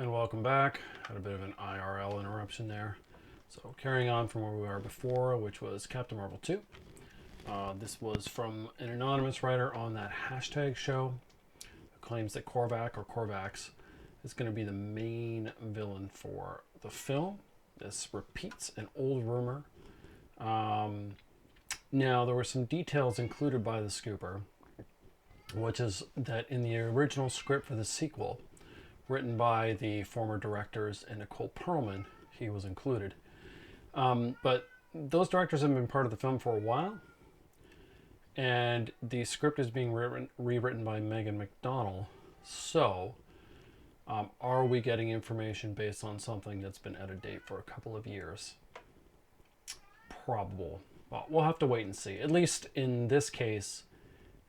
And welcome back. Had a bit of an IRL interruption there. So carrying on from where we were before, which was Captain Marvel 2. This was from an anonymous writer on that hashtag show who claims that Korvac or Korvax is going to be the main villain for the film. This repeats an old rumor. Now, there were some details included by the scooper, which is that in the original script for the sequel, written by the former directors and Nicole Perlman, he was included. But those directors have been part of the film for a while, and the script is being rewritten by Megan McDonnell. So, are we getting information based on something that's been out of date for a couple of years? Probable. Well, we'll have to wait and see. At least in this case,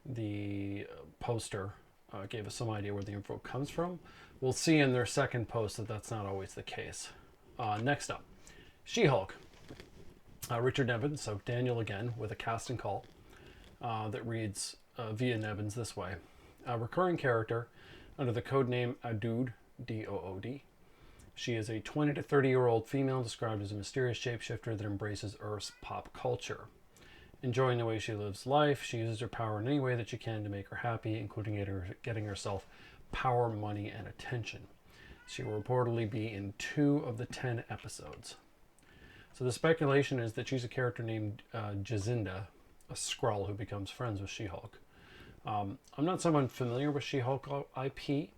the poster gave us some idea where the info comes from. We'll see in their second post that that's not always the case. Next up, She-Hulk. Richard Nevins, so Daniel again, with a casting call that reads via Nevins this way. A recurring character under the codename Adood, D-O-O-D. She is a 20 to 30-year-old female described as a mysterious shapeshifter that embraces Earth's pop culture. Enjoying the way she lives life, she uses her power in any way that she can to make her happy, including getting herself power, money, and attention. She will reportedly be in 2 of the 10 episodes. So the speculation is that she's a character named Jacinda, a Skrull who becomes friends with She-Hulk. I'm not someone familiar with She-Hulk IP.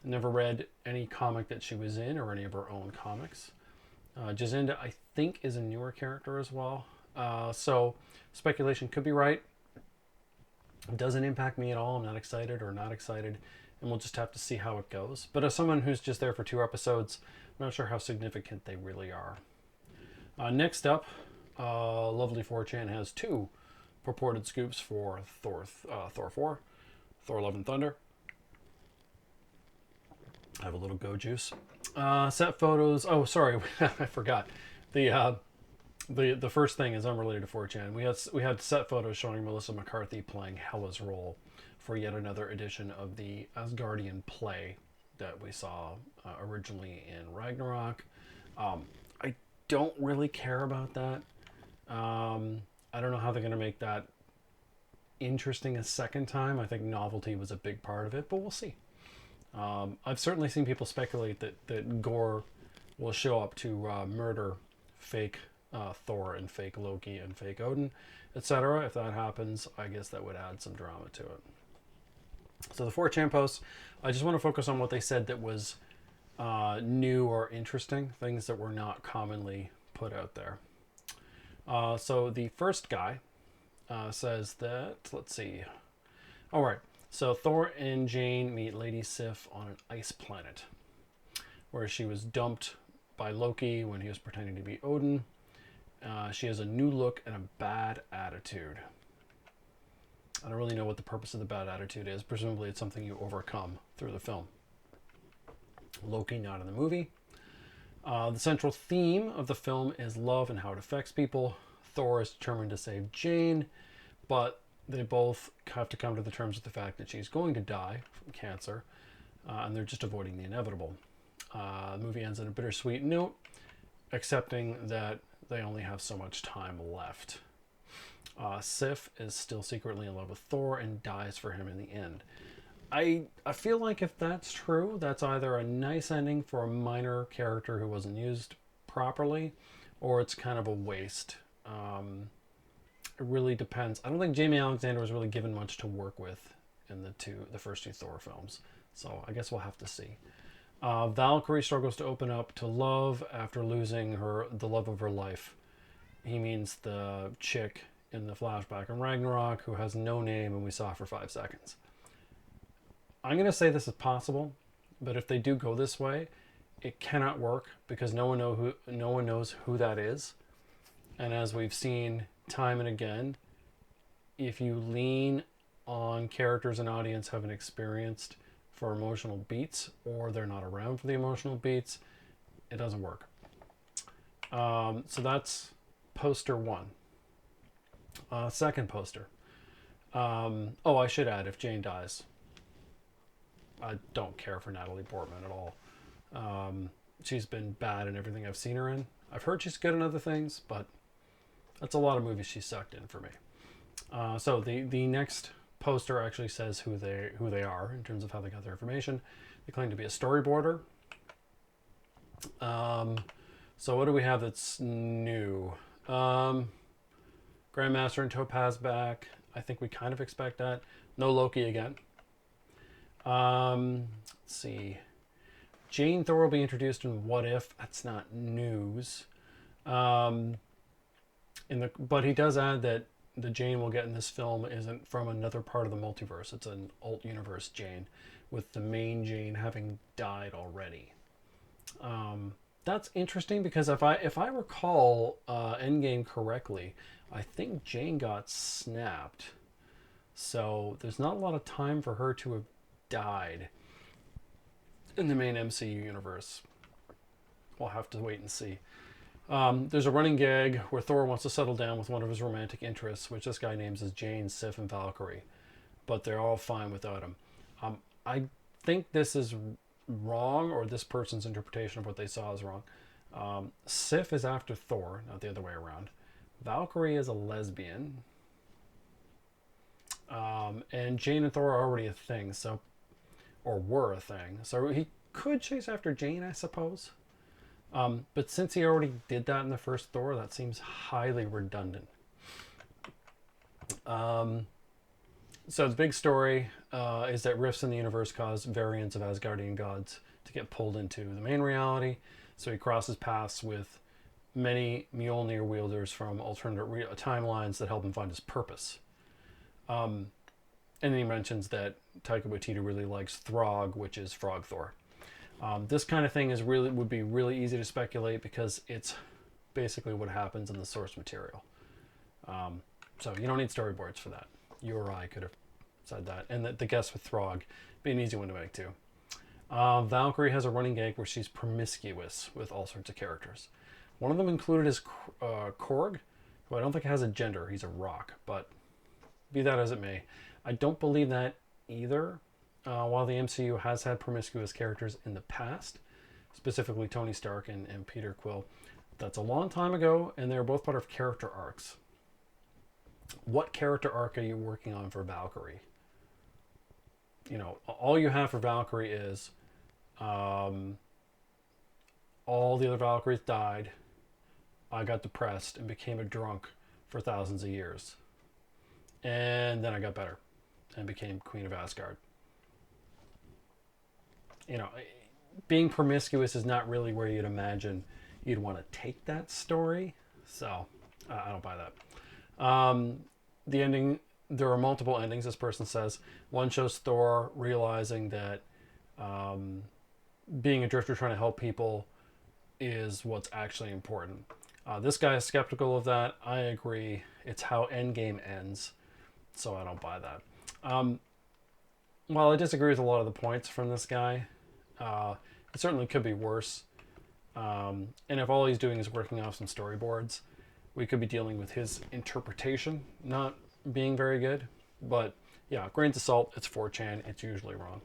Never read any comic that she was in or any of her own comics. Jacinda, I think, is a newer character as well. So speculation could be right. It doesn't impact me at all. I'm not excited or not excited, and we'll just have to see how it goes. But as someone who's just there for 2 episodes, I'm not sure how significant they really are. Next up, lovely 4chan has 2 purported scoops for Thor 4, Thor Love and Thunder. I have a little go juice. Set photos. Oh, sorry, I forgot. The first thing is unrelated to 4chan. We had set photos showing Melissa McCarthy playing Hela's role for yet another edition of the Asgardian play that we saw originally in Ragnarok. I don't really care about that. I don't know how they're going to make that interesting a second time. I think novelty was a big part of it, but we'll see. I've certainly seen people speculate that Gore will show up to murder fake Thor and fake Loki and fake Odin, etc. If that happens, I guess that would add some drama to it. So the 4chan posts, I just want to focus on what they said that was new or interesting, things that were not commonly put out there. So the first guy says that, let's see. All right. So Thor and Jane meet Lady Sif on an ice planet, where she was dumped by Loki when he was pretending to be Odin. She has a new look and a bad attitude. I don't really know what the purpose of the bad attitude is. Presumably it's something you overcome through the film. Loki not in the movie. The central theme of the film is love and how it affects people. Thor is determined to save Jane, but they both have to come to the terms with the fact that she's going to die from cancer, and they're just avoiding the inevitable. The movie ends on a bittersweet note, accepting that they only have so much time left. Sif is still secretly in love with Thor and dies for him in the end. I feel like if that's true, that's either a nice ending for a minor character who wasn't used properly, or it's kind of a waste. It really depends. I don't think Jamie Alexander was really given much to work with in the first 2 Thor films. So I guess we'll have to see. Valkyrie struggles to open up to love after losing the love of her life. He means the chick in the flashback in Ragnarok who has no name and we saw for 5 seconds. I'm going to say this is possible, but if they do go this way, it cannot work because no one knows who that is. And as we've seen time and again, if you lean on characters an audience haven't experienced for emotional beats, or they're not around for the emotional beats, it doesn't work. So that's poster 1. Second poster. I should add, if Jane dies, I don't care for Natalie Portman at all. She's been bad in everything I've seen her in. I've heard she's good in other things, but that's a lot of movies she's sucked in for me. So the next poster actually says who they are in terms of how they got their information. They claim to be a storyboarder. So what do we have that's new? Grandmaster and Topaz back. I think we kind of expect that. No Loki again. Let's see. Jane Thor will be introduced in What If. That's not news. But he does add that the Jane we'll get in this film isn't from another part of the multiverse. It's an alt universe Jane, with the main Jane having died already. That's interesting because if I recall Endgame correctly, I think Jane got snapped. So there's not a lot of time for her to have died in the main MCU universe. We'll have to wait and see. There's a running gag where Thor wants to settle down with one of his romantic interests, which this guy names as Jane, Sif, and Valkyrie. But they're all fine without him. I think this is wrong, or this person's interpretation of what they saw is wrong. Sif is after Thor, not the other way around. Valkyrie is a lesbian. And Jane and Thor are already a thing, or were a thing. So he could chase after Jane, I suppose. But since he already did that in the first Thor, that seems highly redundant. So the big story is that rifts in the universe cause variants of Asgardian gods to get pulled into the main reality. So he crosses paths with many Mjolnir wielders from alternate timelines that help him find his purpose. And then he mentions that Taika Waititi really likes Throg, which is Frog Thor. This kind of thing would be really easy to speculate because it's basically what happens in the source material. So you don't need storyboards for that. You or I could have said that. And the guess with Throg be an easy one to make too. Valkyrie has a running gag where she's promiscuous with all sorts of characters. One of them included is Korg, who I don't think has a gender. He's a rock, but be that as it may, I don't believe that either. While the MCU has had promiscuous characters in the past, specifically Tony Stark and Peter Quill, that's a long time ago, and they're both part of character arcs. What character arc are you working on for Valkyrie? You know, all you have for Valkyrie is all the other Valkyries died. I got depressed and became a drunk for thousands of years. And then I got better and became Queen of Asgard. You know, being promiscuous is not really where you'd imagine you'd want to take that story. So, I don't buy that. The ending, there are multiple endings, this person says. One shows Thor realizing that being a drifter trying to help people is what's actually important. This guy is skeptical of that. I agree. It's how Endgame ends, so I don't buy that. While I disagree with a lot of the points from this guy, it certainly could be worse. And if all he's doing is working off some storyboards, we could be dealing with his interpretation not being very good. But yeah, grains of salt, it's 4chan, it's usually wrong.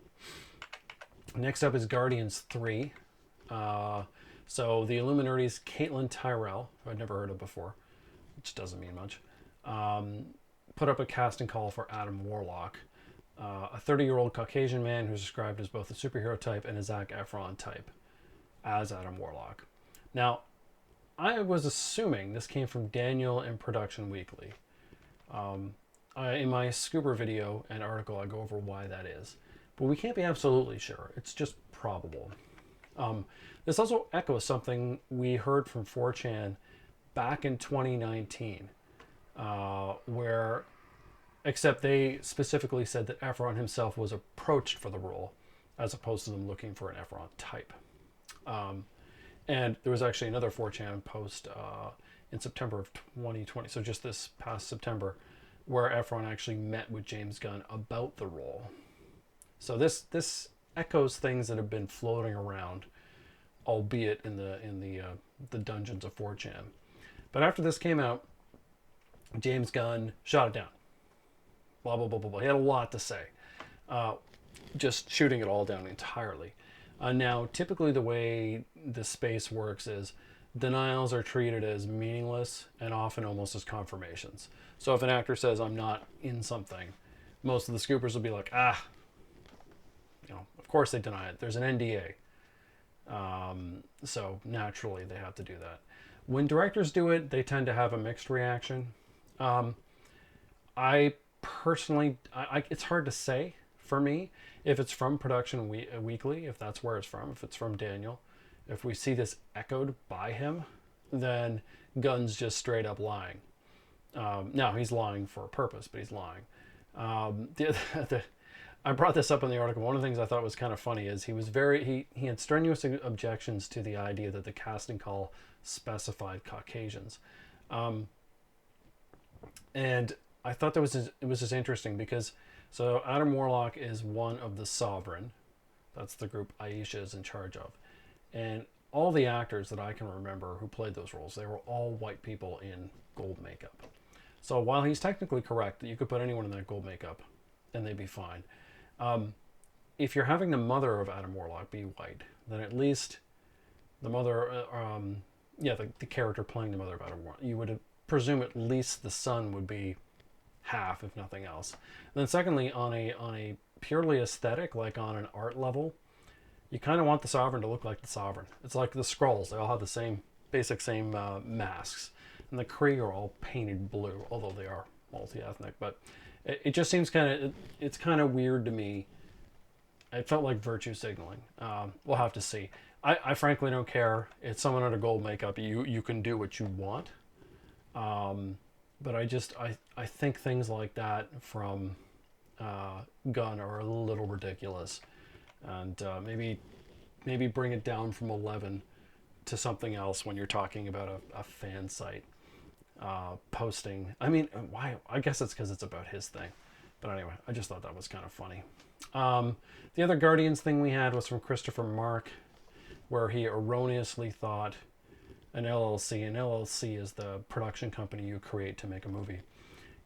Next up is Guardians 3. So the Illuminati's Caitlin Tyrell, who I'd never heard of before, which doesn't mean much, put up a casting call for Adam Warlock, a 30-year-old Caucasian man who's described as both a superhero type and a Zac Efron type as Adam Warlock. Now, I was assuming this came from Daniel in Production Weekly. In my Scooper video and article, I go over why that is. But we can't be absolutely sure. It's just probable. This also echoes something we heard from 4chan back in 2019, except they specifically said that Efron himself was approached for the role, as opposed to them looking for an Efron type. And there was actually another 4chan post in September of 2020, so just this past September, where Efron actually met with James Gunn about the role. So this echoes things that have been floating around, albeit in the dungeons of 4chan. But after this came out, James Gunn shot it down. Blah, blah, blah, blah, blah. He had a lot to say. Just shooting it all down entirely. Now, typically the way the space works is denials are treated as meaningless and often almost as confirmations. So if an actor says, I'm not in something, most of the scoopers will be like, of course they deny it. There's an NDA. So naturally they have to do that. When directors do it, they tend to have a mixed reaction. I personally, it's hard to say for me if it's from Production Weekly, if that's where it's from, if it's from Daniel. If we see this echoed by him, then Gunn's just straight up lying. Now, he's lying for a purpose, but he's lying. I brought this up in the article. One of the things I thought was kind of funny is he had strenuous objections to the idea that the casting call specified Caucasians. And I thought it was just interesting because, so Adam Warlock is one of the Sovereign. That's the group Aisha is in charge of. And all the actors that I can remember who played those roles, they were all white people in gold makeup. So while he's technically correct that you could put anyone in that gold makeup and they'd be fine, if you're having the mother of Adam Warlock be white, then at least the mother, the character playing the mother of Adam Warlock, you would presume at least the son would be half, if nothing else. And then secondly, on a purely aesthetic, like on an art level, you kind of want the Sovereign to look like the Sovereign. It's like the Skrulls. They all have the same masks. And the Kree are all painted blue, although they are multi-ethnic. But it just seems it's kind of weird to me. It felt like virtue signaling. We'll have to see. I frankly don't care. It's someone under gold makeup. You can do what you want. But I think things like that from Gunn are a little ridiculous. And maybe bring it down from 11 to something else when you're talking about a fan site posting. I mean, why? I guess it's because it's about his thing. But anyway, I just thought that was kind of funny. The other Guardians thing we had was from Christopher Mark, where he erroneously thought an LLC is the production company you create to make a movie.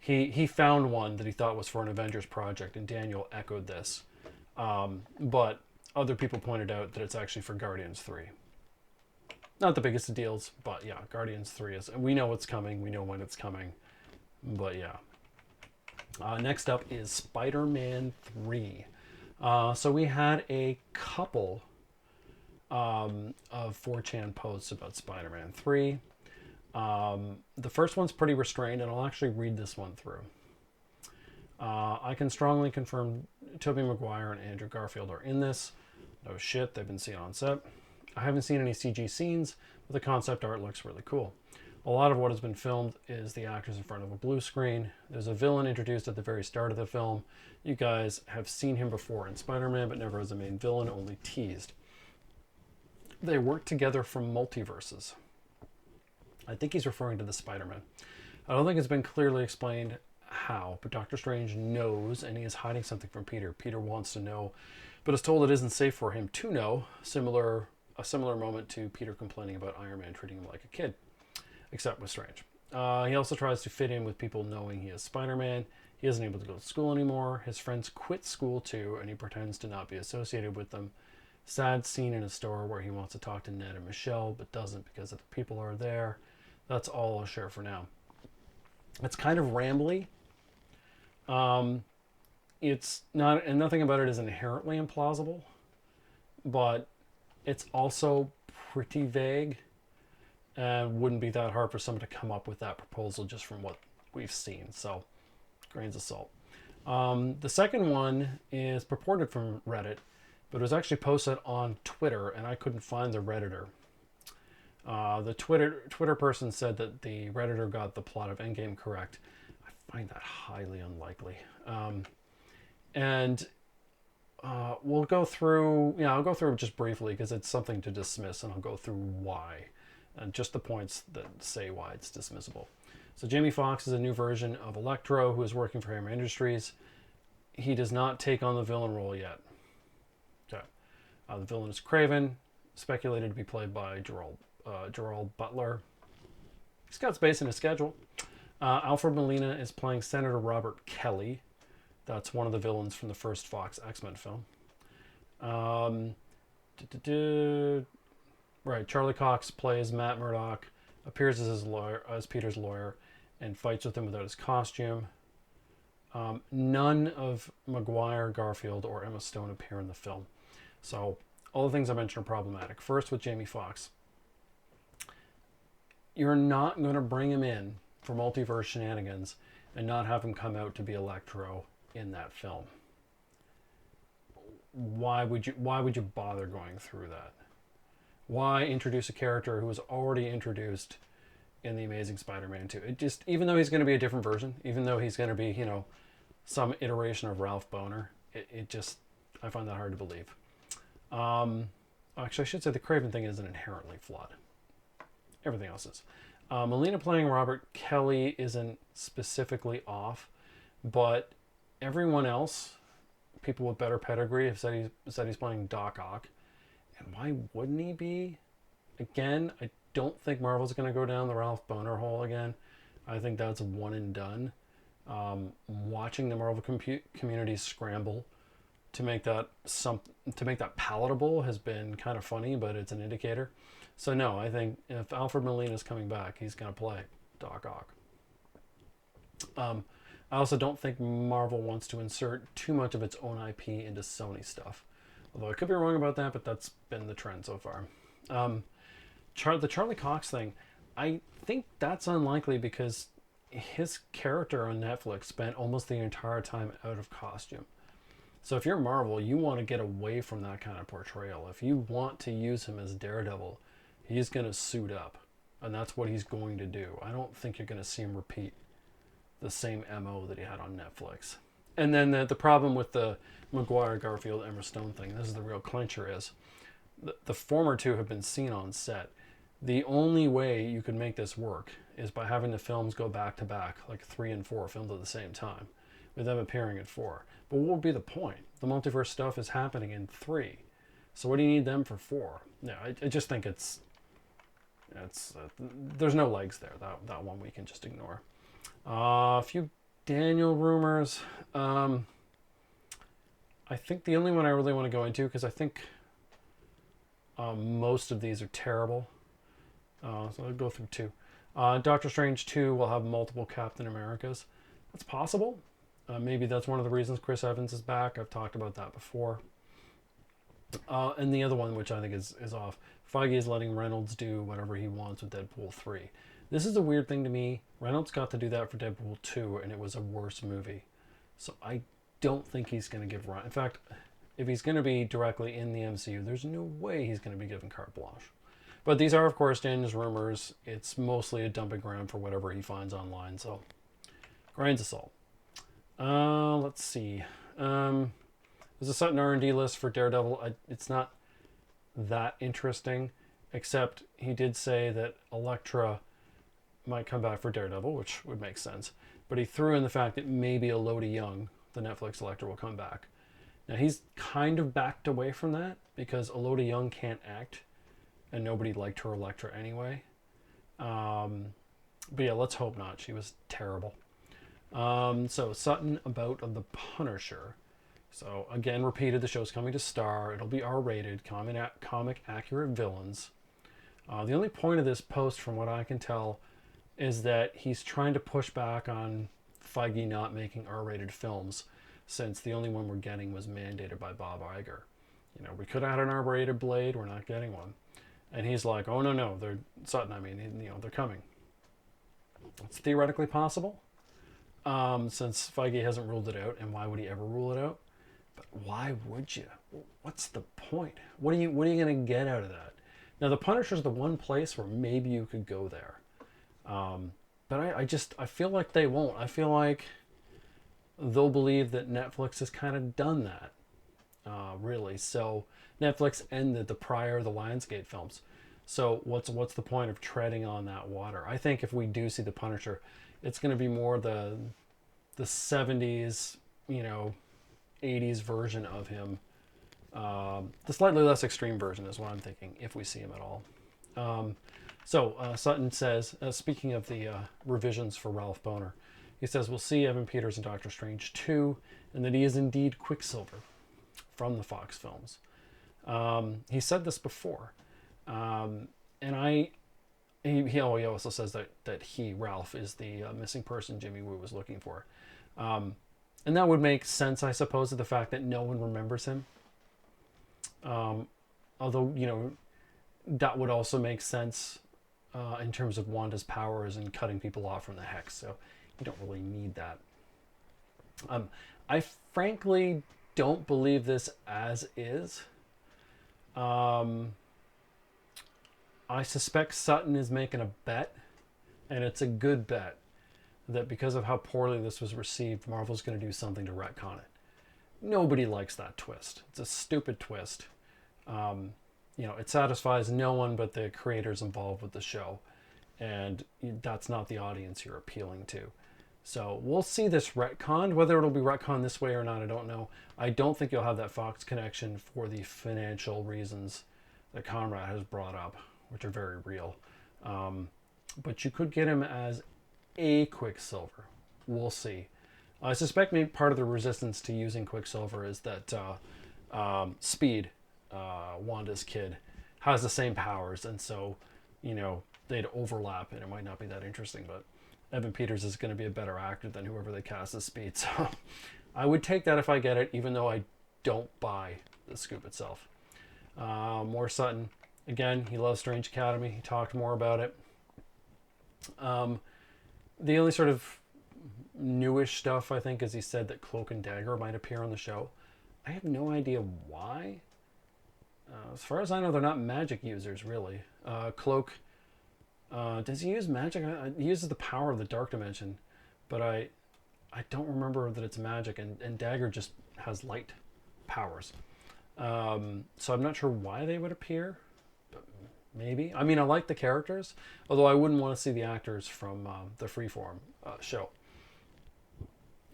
He found one that he thought was for an Avengers project, and Daniel echoed this. But other people pointed out that it's actually for Guardians 3. Not the biggest of deals, but yeah, Guardians 3 is... We know it's coming. We know when it's coming. But yeah. Next up is Spider-Man 3. So we had a couple of 4chan posts about Spider-Man 3. The first one's pretty restrained, and I'll actually read this one through. I can strongly confirm Tobey Maguire and Andrew Garfield are in this. No shit, they've been seen on set. I haven't seen any CG scenes, but the concept art looks really cool. A lot of what has been filmed is the actors in front of a blue screen. There's a villain introduced at the very start of the film. You guys have seen him before in Spider-Man, but never as a main villain, only teased. They work together from multiverses. I think he's referring to the Spider-Man. I don't think it's been clearly explained how, but Doctor Strange knows, and he is hiding something from Peter. Peter wants to know, but is told it isn't safe for him to know. A similar moment to Peter complaining about Iron Man treating him like a kid, except with Strange. He also tries to fit in with people knowing he is Spider-Man. He isn't able to go to school anymore. His friends quit school too, and he pretends to not be associated with them. Sad scene in a store where he wants to talk to Ned and Michelle, but doesn't because other people are there. That's all I'll share for now. It's kind of rambly. It's not, and nothing about it is inherently implausible, but it's also pretty vague and wouldn't be that hard for someone to come up with that proposal just from what we've seen. So, grains of salt. The second one is purported from Reddit, but it was actually posted on Twitter, and I couldn't find the Redditor. The Twitter person said that the Redditor got the plot of Endgame correct. I find that highly unlikely. We'll go through, I'll go through it just briefly because it's something to dismiss, and I'll go through why, and just the points that say why it's dismissible. So Jamie Foxx is a new version of Elektra who is working for Hammer Industries. He does not take on the villain role yet. Okay. The villain is Craven, speculated to be played by Gerald Butler. He's got space in his schedule. Alfred Molina is playing Senator Robert Kelly. That's one of the villains from the first Fox X-Men film. Right, Charlie Cox plays Matt Murdock, appears as his lawyer, as Peter's lawyer, and fights with him without his costume. None of Maguire, Garfield, or Emma Stone appear in the film. So all the things I mentioned are problematic. First, with Jamie Foxx. You're not going to bring him in for multiverse shenanigans and not have him come out to be Electro in that film. Why would you bother going through that? Why introduce a character who was already introduced in the Amazing Spider-Man 2? It just, even though he's going to be a different version, even though he's going to be, you know, some iteration of Ralph Boner, it just, I find that hard to believe. Actually, I should say the Craven thing isn't inherently flawed. Everything else is. Melina playing Robert Kelly isn't specifically off, but everyone else, people with better pedigree, have said he's playing Doc Ock. And why wouldn't he be? Again, I don't think Marvel's going to go down the Ralph Boner hole again. I think that's a one and done. Watching the Marvel community scramble to make that palatable has been kind of funny, but it's an indicator. So no, I think if Alfred Molina's coming back, he's going to play Doc Ock. I also don't think Marvel wants to insert too much of its own IP into Sony stuff. Although I could be wrong about that, but that's been the trend so far. The Charlie Cox thing, I think that's unlikely because his character on Netflix spent almost the entire time out of costume. So if you're Marvel, you want to get away from that kind of portrayal. If you want to use him as Daredevil, he's going to suit up. And that's what he's going to do. I don't think you're going to see him repeat the same MO that he had on Netflix. And then the problem with the Maguire, Garfield, Emma Stone thing, this is the real clincher, is the former two have been seen on set. The only way you could make this work is by having the films go back to back, like 3 and 4 filmed at the same time, with them appearing in 4. But what would be the point? The multiverse stuff is happening in 3. So what do you need them for 4? No, I just think it's there's no legs there. That one we can just ignore. A few Daniel rumors. I think the only one I really want to go into, because I think most of these are terrible. So I'll go through 2. Doctor Strange 2 will have multiple Captain Americas. That's possible. Maybe that's one of the reasons Chris Evans is back. I've talked about that before. And the other one, which I think is off, Feige is letting Reynolds do whatever he wants with Deadpool 3. This is a weird thing to me. Reynolds got to do that for Deadpool 2, and it was a worse movie. So I don't think he's going to give Ryan... In fact, if he's going to be directly in the MCU, there's no way he's going to be given carte blanche. But these are, of course, Daniel's rumors. It's mostly a dumping ground for whatever he finds online, so grains of salt. Let's see. There's a Sutton R&D list for Daredevil. It's not that interesting, except he did say that Elektra might come back for Daredevil, which would make sense. But he threw in the fact that maybe Elodie Young, the Netflix Elektra, will come back. Now, he's kind of backed away from that because Elodie Young can't act, and nobody liked her Elektra anyway. But yeah, let's hope not. She was terrible. So Sutton about the Punisher. So again, repeated, the show's coming to Star. It'll be R-rated, comic accurate villains. The only point of this post, from what I can tell, is that he's trying to push back on Feige not making R-rated films, since the only one we're getting was mandated by Bob Iger. You know, we could have had an R-rated Blade, we're not getting one. And he's like, oh no, they're Sutton, I mean, you know, they're coming. It's theoretically possible, since Feige hasn't ruled it out, and why would he ever rule it out? But why would you? What's the point? What are you going to get out of that? Now, the Punisher's the one place where maybe you could go there. But I feel like they won't. I feel like they'll believe that Netflix has kind of done that, really. So Netflix ended the Lionsgate films. So what's the point of treading on that water? I think if we do see the Punisher, it's going to be more the 70s, you know, 80s version of him. The slightly less extreme version is what I'm thinking, if we see him at all. Sutton says, speaking of the revisions for Ralph Boner, he says we'll see Evan Peters in Doctor Strange 2, and that he is indeed Quicksilver from the Fox films. He said this before. And he also says that Ralph, is the missing person Jimmy Woo was looking for. And that would make sense, I suppose, of the fact that no one remembers him. Although, that would also make sense in terms of Wanda's powers and cutting people off from the hex. So you don't really need that. I frankly don't believe this as is. I suspect Sutton is making a bet, and it's a good bet, that because of how poorly this was received, Marvel's going to do something to retcon it. Nobody likes that twist. It's a stupid twist. It satisfies no one but the creators involved with the show, and that's not the audience you're appealing to. So we'll see this retconned. Whether it'll be retconned this way or not, I don't know. I don't think you'll have that Fox connection for the financial reasons that Conrad has brought up, which are very real. But you could get him as a Quicksilver. We'll see. I suspect maybe part of the resistance to using Quicksilver is that Speed, Wanda's kid, has the same powers, and so, they'd overlap, and it might not be that interesting, but Evan Peters is going to be a better actor than whoever they cast as Speed, so I would take that if I get it, even though I don't buy the scoop itself. More Sutton. Again, he loves Strange Academy. He talked more about it. The only sort of newish stuff, I think, is he said that Cloak and Dagger might appear on the show. I have no idea why. As far as I know, they're not magic users, really. Cloak, does he use magic? He uses the power of the Dark Dimension, but I don't remember that it's magic, and Dagger just has light powers. So I'm not sure why they would appear, but maybe. I mean, I like the characters, although I wouldn't want to see the actors from the Freeform show.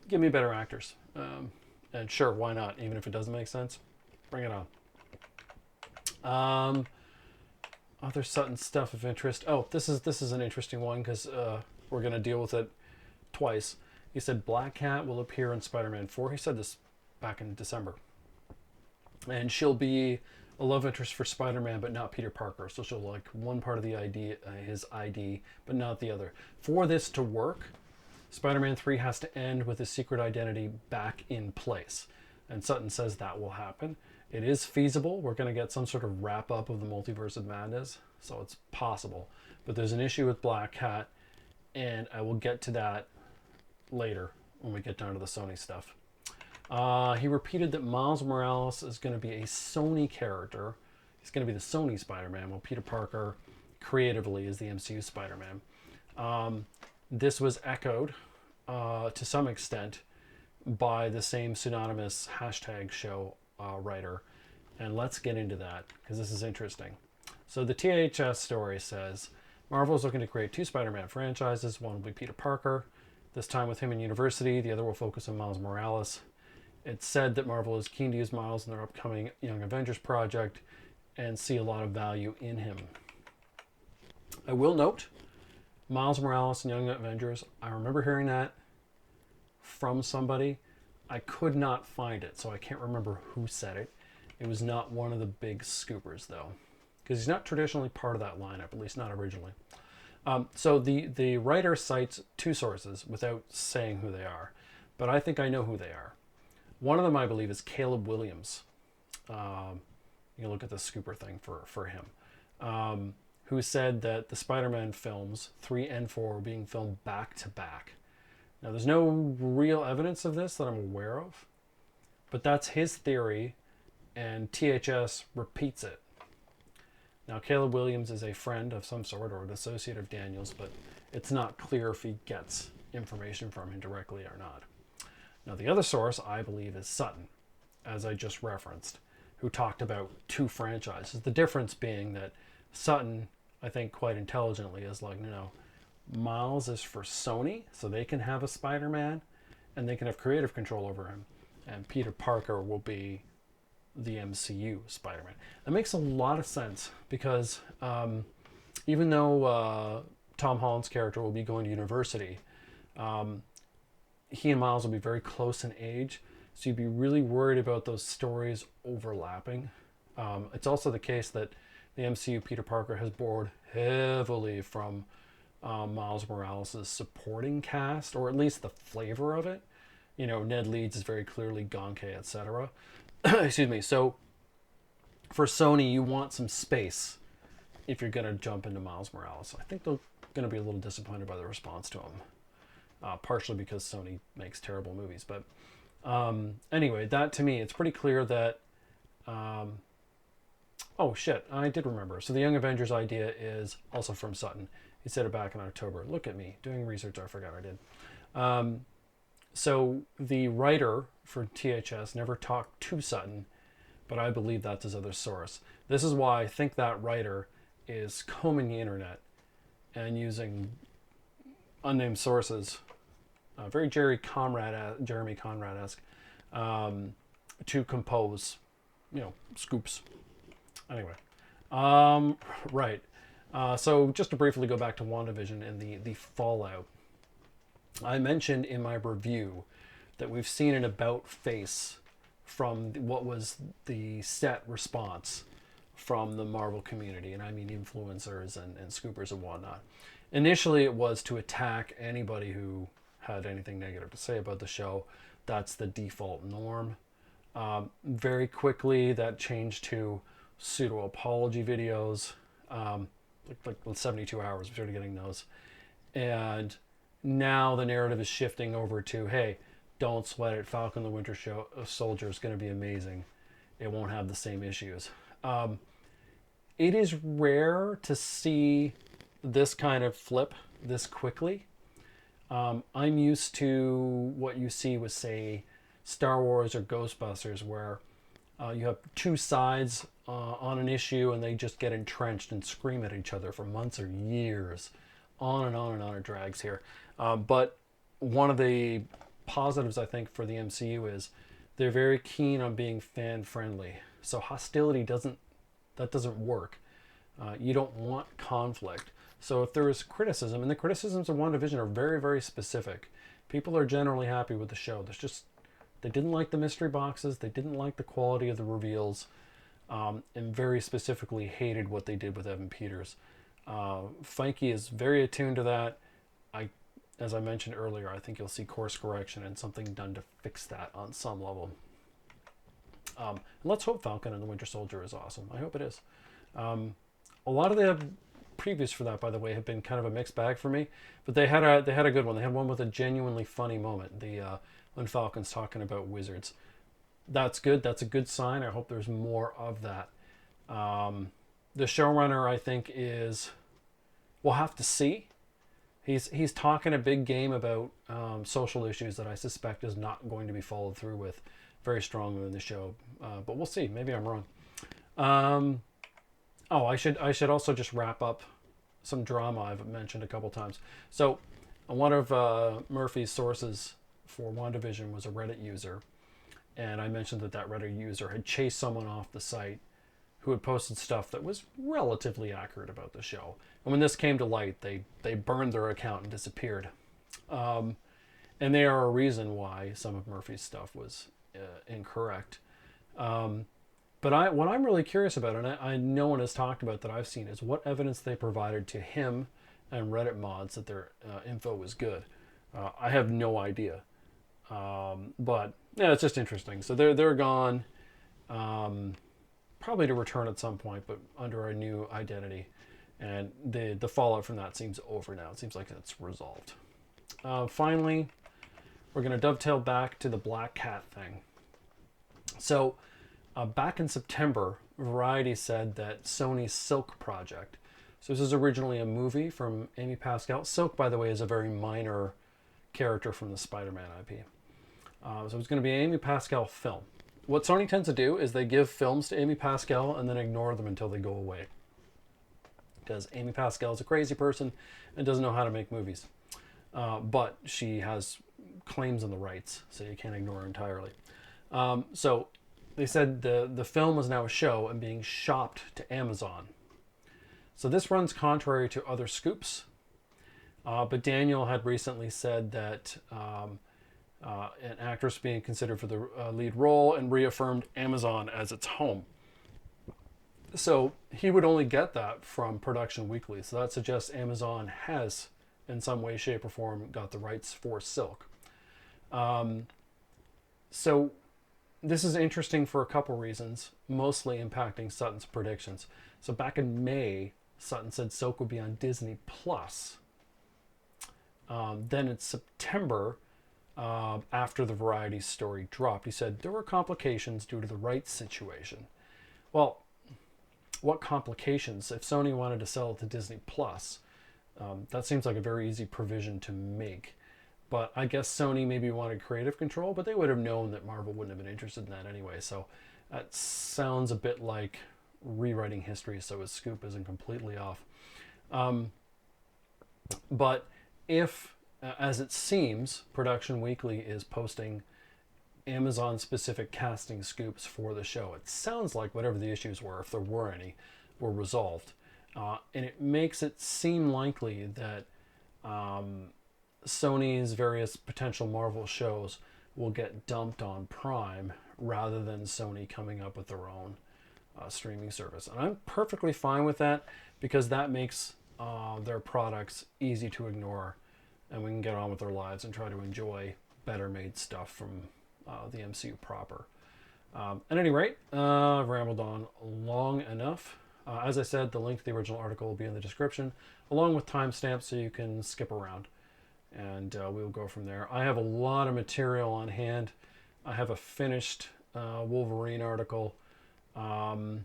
Give me better actors. And sure, why not? Even if it doesn't make sense, bring it on. Other Sutton stuff of interest. Oh, this is an interesting one because we're going to deal with it twice. He said Black Cat will appear in Spider-Man 4. He said this back in December. And she'll be a love interest for Spider-Man, but not Peter Parker. So she'll like one part of the ID, his ID, but not the other. For this to work, Spider-Man 3 has to end with his secret identity back in place. And Sutton says that will happen. It is feasible. We're going to get some sort of wrap-up of the Multiverse of Madness, so it's possible. But there's an issue with Black Cat, and I will get to that later when we get down to the Sony stuff. He repeated that Miles Morales is going to be a Sony character. He's going to be the Sony Spider-Man, while Peter Parker creatively is the MCU Spider-Man. This was echoed to some extent by the same pseudonymous hashtag show writer, and let's get into that because this is interesting. So the THS story says Marvel's looking to create 2 Spider-Man franchises. One will be Peter Parker, this time with him in university. The other will focus on Miles Morales. It's said that Marvel is keen to use Miles in their upcoming Young Avengers project and see a lot of value in him. I will note Miles Morales and Young Avengers, I remember hearing that from somebody. I could not find it, so I can't remember who said it. It was not one of the big scoopers, though, because he's not traditionally part of that lineup, at least not originally. So the writer cites 2 sources without saying who they are, but I think I know who they are. One of them, I believe, is Caleb Williams. You look at the scooper thing for him, who said that the Spider-Man films, 3 and 4, were being filmed back to back. Now, there's no real evidence of this that I'm aware of, but that's his theory, and THS repeats it. Now, Caleb Williams is a friend of some sort or an associate of Daniels, but it's not clear if he gets information from him directly or not. Now, the other source, I believe, is Sutton, as I just referenced, who talked about 2 franchises. The difference being that Sutton, I think quite intelligently, is like, no, Miles is for Sony, so they can have a Spider-Man, and they can have creative control over him. And Peter Parker will be the MCU Spider-Man. That makes a lot of sense, because even though Tom Holland's character will be going to university, he and Miles will be very close in age, so you'd be really worried about those stories overlapping. It's also the case that the MCU Peter Parker has borrowed heavily from Miles Morales' supporting cast, or at least the flavor of it. You know, Ned Leeds is very clearly Gonke, etc. Excuse me. So for Sony, you want some space if you're going to jump into Miles Morales. I think they're going to be a little disappointed by the response to him, partially because Sony makes terrible movies. But anyway, that to me, it's pretty clear that... oh shit, I did remember. So the Young Avengers idea is also from Sutton. He said it back in October. Look at me, doing research I forgot I did. So the writer for THS never talked to Sutton, but I believe that's his other source. This is why I think that writer is combing the internet and using unnamed sources, very Jeremy Conrad-esque, to compose, scoops. Anyway, right. So just to briefly go back to WandaVision and the fallout. I mentioned in my review that we've seen an about face from what was the set response from the Marvel community, and I mean influencers and scoopers and whatnot. Initially, it was to attack anybody who had anything negative to say about the show. That's the default norm. Very quickly, that changed to pseudo-apology videos. Like 72 hours, we started getting those. And now the narrative is shifting over to, hey, don't sweat it. Falcon the Winter Soldier is going to be amazing. It won't have the same issues. It is rare to see this kind of flip this quickly. I'm used to what you see with, say, Star Wars or Ghostbusters, where you have two sides on an issue and they just get entrenched and scream at each other for months or years. On and on and on it drags here. But one of the positives, I think, for the MCU is they're very keen on being fan-friendly. So hostility doesn't work. You don't want conflict. So if there is criticism, and the criticisms of WandaVision are very, very specific. People are generally happy with the show. They didn't like the mystery boxes. They didn't like the quality of the reveals. And very specifically hated what they did with Evan Peters. Feige is very attuned to that. As I mentioned earlier, I think you'll see course correction and something done to fix that on some level. And let's hope Falcon and the Winter Soldier is awesome. I hope it is. A lot of the previews for that, by the way, have been kind of a mixed bag for me. But they had a good one. They had one with a genuinely funny moment. When Falcon's talking about wizards. That's good. That's a good sign. I hope there's more of that. The showrunner, I think, we'll have to see. He's talking a big game about social issues that I suspect is not going to be followed through with very strongly in the show. But we'll see. Maybe I'm wrong. I should also just wrap up some drama I've mentioned a couple times. So one of Murphy's sources for WandaVision was a Reddit user. And I mentioned that Reddit user had chased someone off the site who had posted stuff that was relatively accurate about the show. And when this came to light, they burned their account and disappeared. And they are a reason why some of Murphy's stuff was incorrect. But what I'm really curious about, and no one has talked about that I've seen, is what evidence they provided to him and Reddit mods that their info was good. I have no idea. But yeah, it's just interesting. So they're gone, probably to return at some point, but under a new identity. And the fallout from that seems over now. It seems like it's resolved. Finally, we're going to dovetail back to the Black Cat thing. So back in September, Variety said that Sony's Silk project. So this is originally a movie from Amy Pascal. Silk, by the way, is a very minor character from the Spider-Man IP. So it's going to be an Amy Pascal film. What Sony tends to do is they give films to Amy Pascal and then ignore them until they go away. Because Amy Pascal is a crazy person and doesn't know how to make movies. But she has claims on the rights, so you can't ignore her entirely. So they said the film is now a show and being shopped to Amazon. So this runs contrary to other scoops. But Daniel had recently said that an actress being considered for the lead role and reaffirmed Amazon as its home. So he would only get that from Production Weekly. So that suggests Amazon has, in some way, shape, or form, got the rights for Silk. So this is interesting for a couple reasons, mostly impacting Sutton's predictions. So back in May, Sutton said Silk would be on Disney Plus. Then in September, after the Variety story dropped, he said there were complications due to the rights situation. Well, what complications? If Sony wanted to sell it to Disney Plus, that seems like a very easy provision to make. But I guess Sony maybe wanted creative control, but they would have known that Marvel wouldn't have been interested in that anyway. So that sounds a bit like rewriting history so his scoop isn't completely off. But if, as it seems, Production Weekly is posting Amazon-specific casting scoops for the show, it sounds like whatever the issues were, if there were any, were resolved. And it makes it seem likely that Sony's various potential Marvel shows will get dumped on Prime rather than Sony coming up with their own streaming service. And I'm perfectly fine with that because that makes their products easy to ignore and we can get on with our lives and try to enjoy better made stuff from the MCU proper. At any rate, I've rambled on long enough. As I said, the link to the original article will be in the description, along with timestamps so you can skip around. And we'll go from there. I have a lot of material on hand. I have a finished Wolverine article. The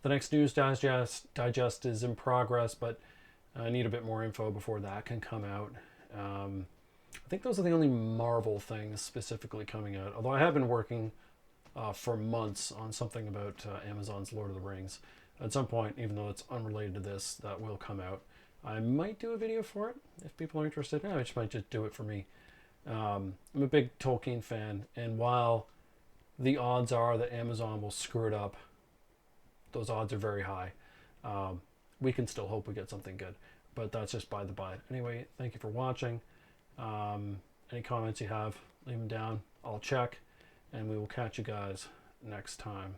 next News Digest is in progress, but I need a bit more info before that can come out. I think those are the only Marvel things specifically coming out, although I have been working for months on something about Amazon's Lord of the Rings. At some point, even though it's unrelated to this, that will come out. I might do a video for it if people are interested. I might just do it for me. I'm a big Tolkien fan, and while the odds are that Amazon will screw it up, those odds are very high. We can still hope we get something good, but that's just by the by. Anyway, thank you for watching. Any comments you have, leave them down. I'll check, and we will catch you guys next time.